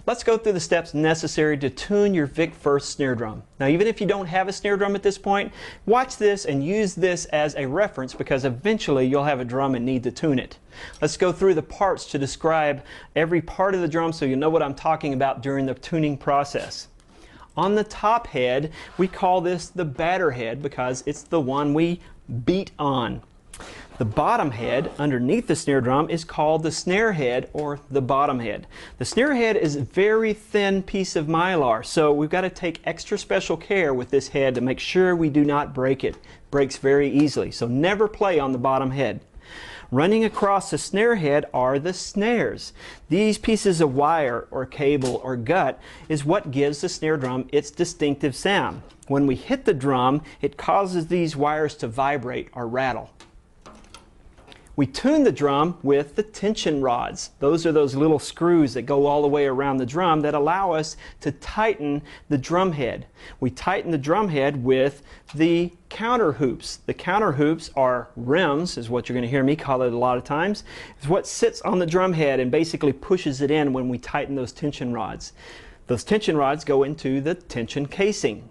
Let's go through the steps necessary to tune your Vic First snare drum. Now, even if you don't have a snare drum at this point, watch this and use this as a reference because eventually you'll have a drum and need to tune it. Let's go through the parts to describe every part of the drum so you know what I'm talking about during the tuning process. On the top head, we call this the batter head because it's the one we beat on. The bottom head underneath the snare drum is called the snare head or the bottom head. The snare head is a very thin piece of mylar, so we've got to take extra special care with this head to make sure we do not break it. It breaks very easily, so never play on the bottom head. Running across the snare head are the snares. These pieces of wire or cable or gut is what gives the snare drum its distinctive sound. When we hit the drum, it causes these wires to vibrate or rattle. We tune the drum with the tension rods. Those are those little screws that go all the way around the drum that allow us to tighten the drum head. We tighten the drum head with the counter hoops. The counter hoops are rims, is what you're going to hear me call it a lot of times. It's what sits on the drum head and basically pushes it in when we tighten those tension rods. Those tension rods go into the tension casing.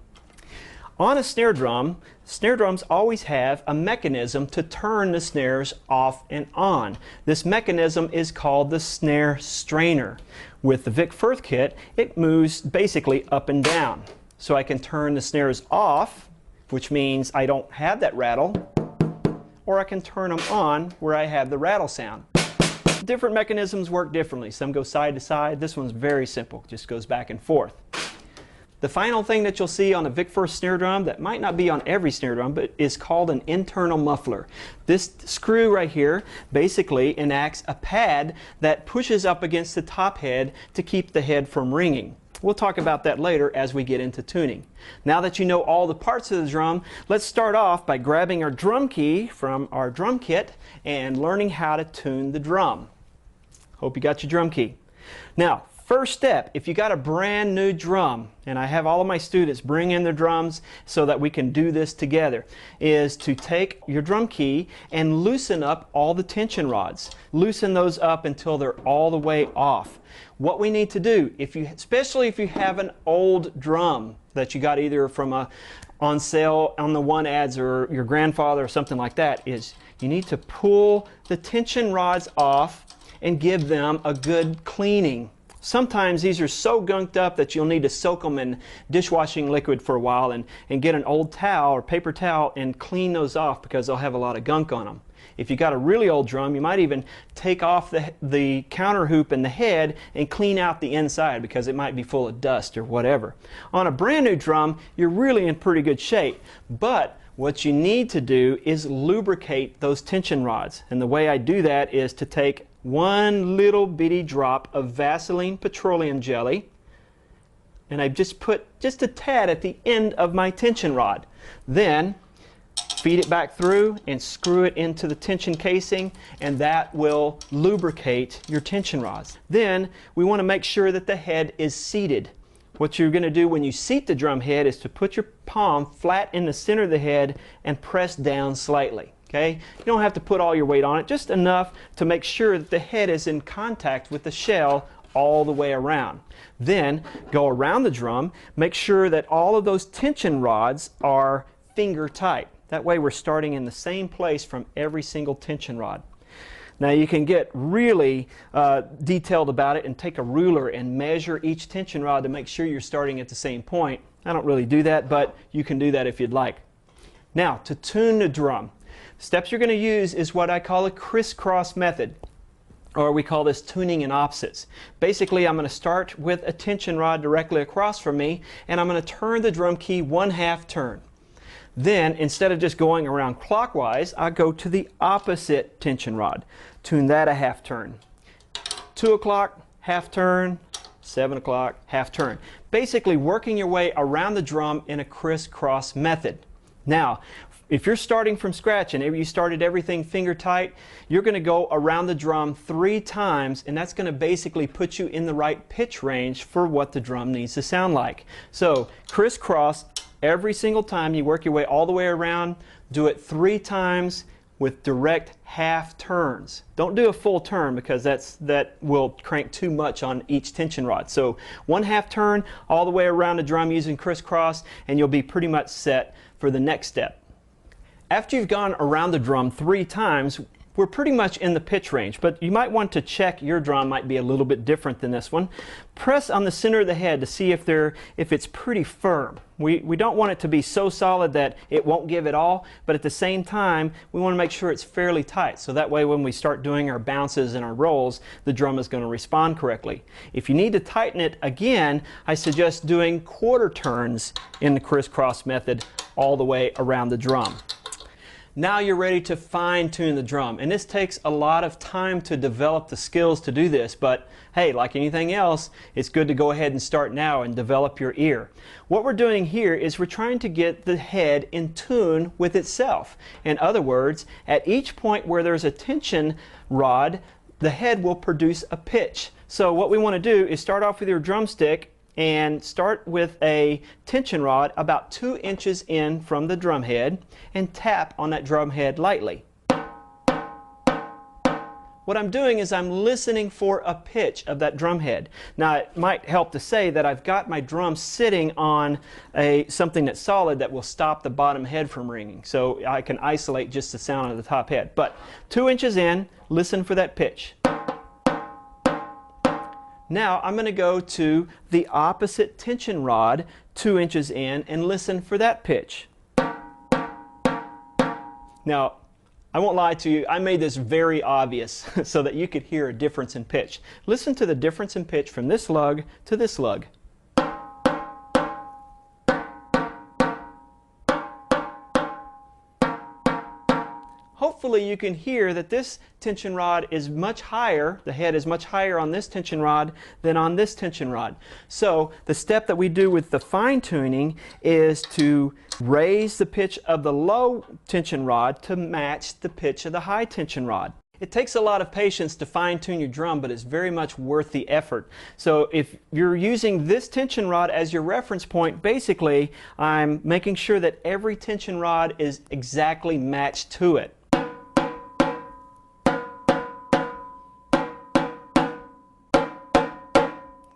On a snare drums always have a mechanism to turn the snares off and on. This mechanism is called the snare strainer. With the Vic Firth kit, it moves basically up and down. So I can turn the snares off, which means I don't have that rattle, or I can turn them on where I have the rattle sound. Different mechanisms work differently. Some go side to side. This one's very simple, just goes back and forth. The final thing that you'll see on a Vic Firth snare drum that might not be on every snare drum, but is called an internal muffler. This screw right here basically enacts a pad that pushes up against the top head to keep the head from ringing. We'll talk about that later as we get into tuning. Now that you know all the parts of the drum, let's start off by grabbing our drum key from our drum kit and learning how to tune the drum. Hope you got your drum key. Now, first step, if you got a brand new drum, and I have all of my students bring in their drums so that we can do this together, is to take your drum key and loosen up all the tension rods. Loosen those up until they're all the way off. What we need to do, especially if you have an old drum that you got either from on sale on the one ads or your grandfather or something like that, is you need to pull the tension rods off and give them a good cleaning. Sometimes these are so gunked up that you'll need to soak them in dishwashing liquid for a while and get an old towel or paper towel and clean those off because they'll have a lot of gunk on them. If you got a really old drum, you might even take off the counter hoop and the head and clean out the inside because it might be full of dust or whatever. On a brand new drum, you're really in pretty good shape, but what you need to do is lubricate those tension rods. And the way I do that is to take one little bitty drop of Vaseline petroleum jelly, and I just put just a tad at the end of my tension rod. Then feed it back through and screw it into the tension casing, and that will lubricate your tension rods. Then we want to make sure that the head is seated. What you're going to do when you seat the drum head is to put your palm flat in the center of the head and press down slightly. Okay? You don't have to put all your weight on it, just enough to make sure that the head is in contact with the shell all the way around. Then go around the drum, make sure that all of those tension rods are finger tight. That way we're starting in the same place from every single tension rod. Now you can get really detailed about it and take a ruler and measure each tension rod to make sure you're starting at the same point. I don't really do that, but you can do that if you'd like. Now, to tune the drum, steps you're going to use is what I call a crisscross method, or we call this tuning in opposites. Basically, I'm going to start with a tension rod directly across from me, and I'm going to turn the drum key 1/2 turn. Then, instead of just going around clockwise, I go to the opposite tension rod. Tune that 1/2 turn. 2 o'clock, 1/2 turn. 7 o'clock, 1/2 turn. Basically working your way around the drum in a crisscross method. Now, If you're starting from scratch and you started everything finger tight, you're going to go around the drum 3 times, and that's going to basically put you in the right pitch range for what the drum needs to sound like. So crisscross every single time. You work your way all the way around. Do it 3 times with direct half turns. Don't do a full turn because that will crank too much on each tension rod. So 1 half turn all the way around the drum using crisscross, and you'll be pretty much set for the next step. After you've gone around the drum 3 times, we're pretty much in the pitch range, but you might want to check your drum might be a little bit different than this one. Press on the center of the head to see if it's pretty firm. We don't want it to be so solid that it won't give it all, but at the same time, we want to make sure it's fairly tight, so that way when we start doing our bounces and our rolls, the drum is going to respond correctly. If you need to tighten it again, I suggest doing quarter turns in the crisscross method all the way around the drum. Now you're ready to fine-tune the drum, and this takes a lot of time to develop the skills to do this, but hey, like anything else, it's good to go ahead and start now and develop your ear. What we're doing here is we're trying to get the head in tune with itself. In other words, at each point where there's a tension rod, the head will produce a pitch. So what we want to do is start off with your drumstick and start with a tension rod about 2 inches in from the drum head and tap on that drum head lightly. What I'm doing is I'm listening for a pitch of that drum head. Now it might help to say that I've got my drum sitting on something that's solid that will stop the bottom head from ringing, so I can isolate just the sound of the top head. But 2 inches in, listen for that pitch. Now I'm going to go to the opposite tension rod 2 inches in and listen for that pitch. Now I won't lie to you, I made this very obvious so that you could hear a difference in pitch. Listen to the difference in pitch from this lug to this lug. Hopefully you can hear that this tension rod is much higher, the head is much higher on this tension rod than on this tension rod. So the step that we do with the fine tuning is to raise the pitch of the low tension rod to match the pitch of the high tension rod. It takes a lot of patience to fine tune your drum, but it's very much worth the effort. So if you're using this tension rod as your reference point, basically I'm making sure that every tension rod is exactly matched to it.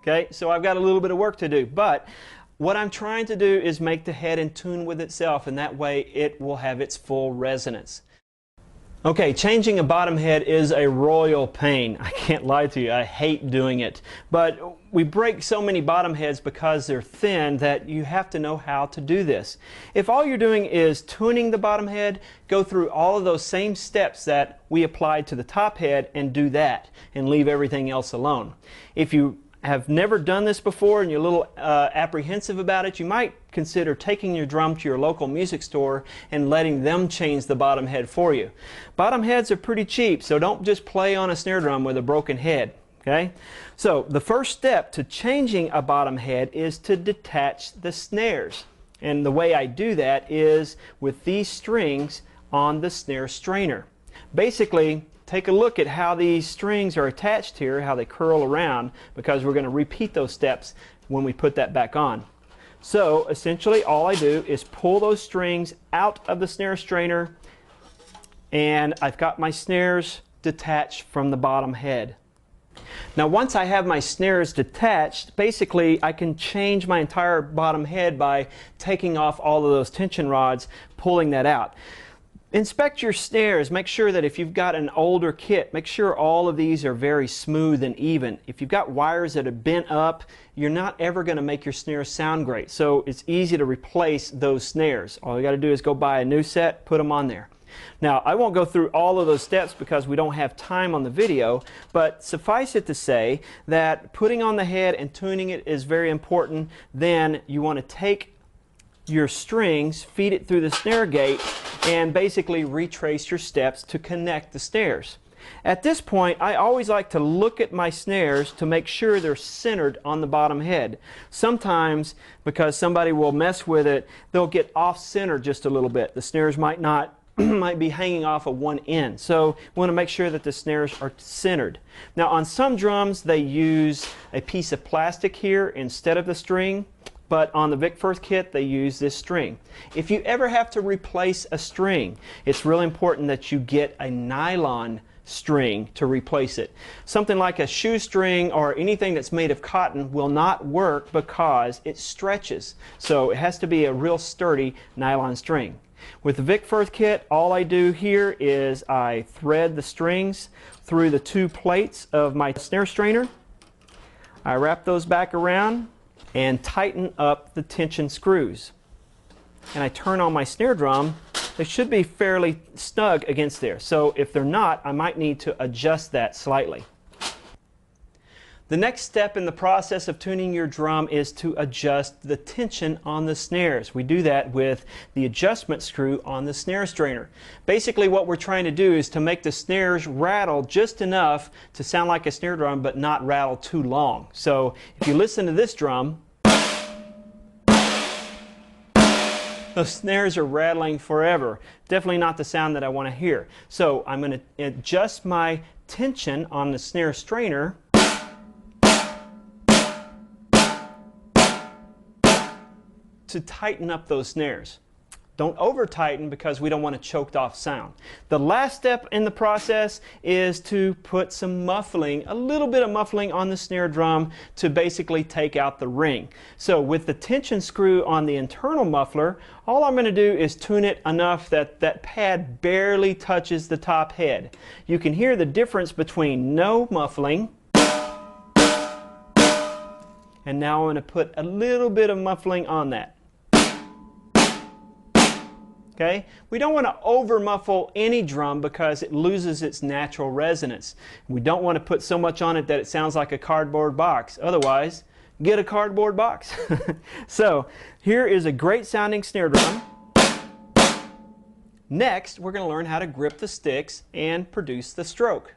Okay, so I've got a little bit of work to do, but what I'm trying to do is make the head in tune with itself, and that way it will have its full resonance. Okay, changing a bottom head is a royal pain. I can't lie to you, I hate doing it. But we break so many bottom heads because they're thin that you have to know how to do this. If all you're doing is tuning the bottom head, go through all of those same steps that we applied to the top head and do that, and leave everything else alone. If you have never done this before and you're a little apprehensive about it, you might consider taking your drum to your local music store and letting them change the bottom head for you. Bottom heads are pretty cheap, so don't just play on a snare drum with a broken head. Okay? So the first step to changing a bottom head is to detach the snares. And the way I do that is with these strings on the snare strainer. Basically, take a look at how these strings are attached here, how they curl around, because we're going to repeat those steps when we put that back on. So essentially all I do is pull those strings out of the snare strainer, and I've got my snares detached from the bottom head. Now once I have my snares detached, basically I can change my entire bottom head by taking off all of those tension rods, pulling that out. Inspect your snares. Make sure that if you've got an older kit, make sure all of these are very smooth and even. If you've got wires that are bent up, you're not ever going to make your snares sound great. So it's easy to replace those snares. All you got to do is go buy a new set, put them on there. Now I won't go through all of those steps because we don't have time on the video, but suffice it to say that putting on the head and tuning it is very important. Then you want to take your strings, feed it through the snare gate, and basically retrace your steps to connect the snares. At this point, I always like to look at my snares to make sure they're centered on the bottom head. Sometimes, because somebody will mess with it, they'll get off-center just a little bit. The snares might not might be hanging off of one end. So we want to make sure that the snares are centered. Now on some drums they use a piece of plastic here instead of the string, but on the Vic Firth kit they use this string. If you ever have to replace a string, it's really important that you get a nylon string to replace it. Something like a shoestring or anything that's made of cotton will not work because it stretches. So it has to be a real sturdy nylon string. With the Vic Firth kit, all I do here is I thread the strings through the two plates of my snare strainer. I wrap those back around and tighten up the tension screws. And I turn on my snare drum. They should be fairly snug against there. So if they're not, I might need to adjust that slightly. The next step in the process of tuning your drum is to adjust the tension on the snares. We do that with the adjustment screw on the snare strainer. Basically what we're trying to do is to make the snares rattle just enough to sound like a snare drum but not rattle too long. So if you listen to this drum, the snares are rattling forever. Definitely not the sound that I want to hear. So I'm going to adjust my tension on the snare strainer to tighten up those snares. Don't over tighten because we don't want a choked off sound. The last step in the process is to put some muffling, a little bit of muffling on the snare drum to basically take out the ring. So with the tension screw on the internal muffler, all I'm going to do is tune it enough that that pad barely touches the top head. You can hear the difference between no muffling and now I'm going to put a little bit of muffling on that. Okay? We don't want to over muffle any drum because it loses its natural resonance. We don't want to put so much on it that it sounds like a cardboard box. Otherwise, get a cardboard box. So here is a great sounding snare drum. Next, we're going to learn how to grip the sticks and produce the stroke.